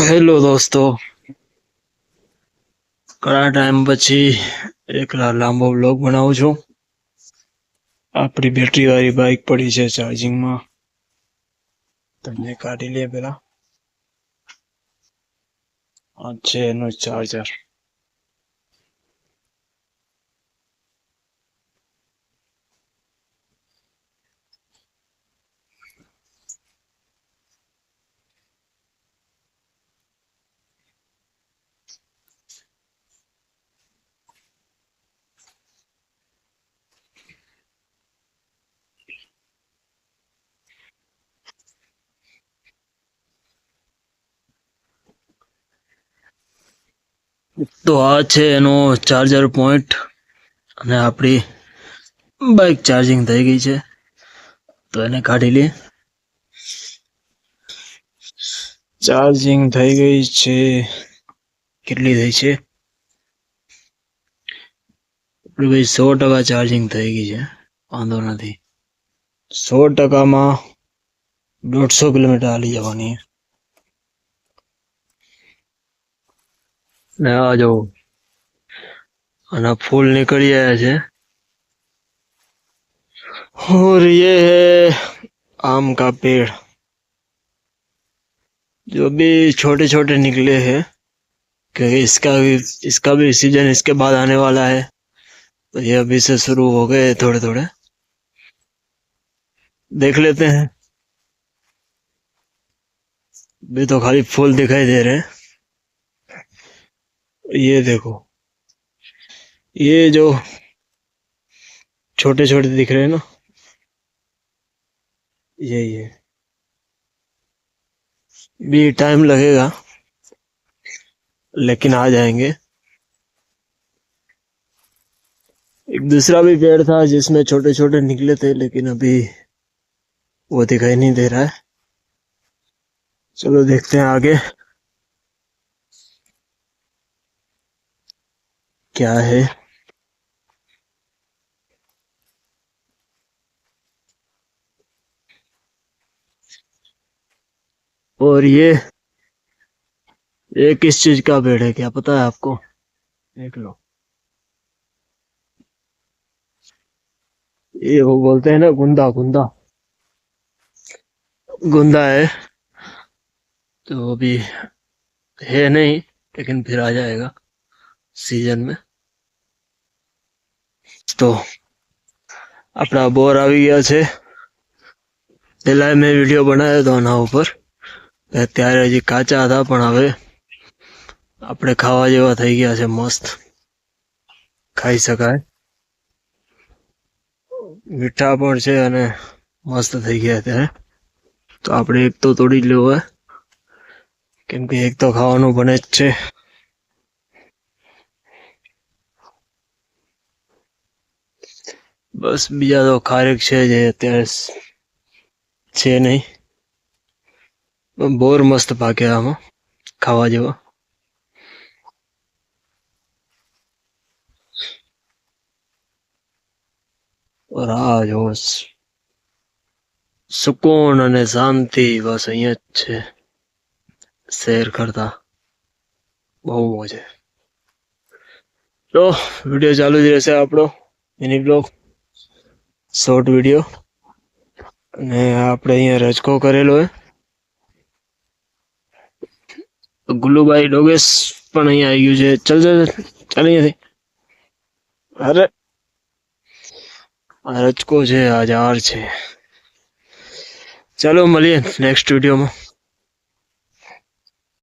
Hello દોસ્તો, ઘણા time પછી એક લાંબો વ્લોગ બનાવું છું. આપણી બેટરી વાળી બાઇક પડી છે ચાર્જિંગમાં. તમને કાઢી લે પેલા. આ છે એનું ચાર્જર. તો આ છે એનો ચાર્જર પોઈન્ટ અને આપણી બાઇક ચાર્જિંગ થઈ ગઈ છે, તો એને કાઢી લે. ચાર્જિંગ થઈ ગઈ છે. કેટલી થઈ છે? આપણી ભાઈ 100% ચાર્જિંગ થઈ ગઈ છે. વાંધો નથી. 100%માં 150 કિલોમીટર હાલી જવાની. ને આ જો आना फूल निकल आया है। और ये है आम का पेड़, जो भी छोटे छोटे निकले हैं, क्योंकि इसका भी सीजन इसके बाद आने वाला है, तो ये अभी से शुरू हो गए थोड़े थोड़े। देख लेते हैं। अभी तो खाली फूल दिखाई दे रहे हैं। ये देखो, ये जो छोटे छोटे दिख रहे हैं ना, ये भी टाइम लगेगा, लेकिन आ जाएंगे। एक दूसरा भी पेड़ था जिसमें छोटे छोटे निकले थे, लेकिन अभी वो दिखाई नहीं दे रहा है। चलो देखते हैं आगे क्या है। और ये किस चीज का पेड़ है, क्या पता है आपको? देख लो, ये वो बोलते हैं ना गुंदा, गुंदा गुंदा है। तो अभी है नहीं, लेकिन फिर आ जाएगा सीजन में। तो अपना बोर आ गया છે। પેલા મેં વિડીયો બનાવ્યો હતો આના ઉપર, ત્યારે હજી કાચા હતા, પણ હવે આપણે ખાવા જેવા થઈ ગયા છે, મસ્ત ખાઈ શકાય, મીઠા પણ છે અને મસ્ત થઈ ગયા ત્યારે। તો આપણે એક તો તોડી લેવો હોય, કેમ કે એક તો ખાવાનું બને જ છે। બસ બીજા તો ખારેક છે જે અત્યારે છે નહીં, બોર મસ્ત પાક્યા આમાં, ખાવા જેવા। और આ જો સુકૂન અને શાંતિ બસ અહીંયા જ છે, શેર કરતા બહુ મોજ છે। તો વિડીયો ચાલુ જ રહેશે આપણો મિની બ્લોગ, શોર્ટ વિડીયો। અને આપણે અહીંયા રજકો કરેલો હે, ગુલ્લુભાઈ ડોગેશ પણ અહીંયા આવી ગયું છે। ચાલ ચાલ અહીંયાથી। અરે આ રજકો છે, આ ઝાડ છે। ચાલો મળીએ નેક્સ્ટ વિડીયોમાં।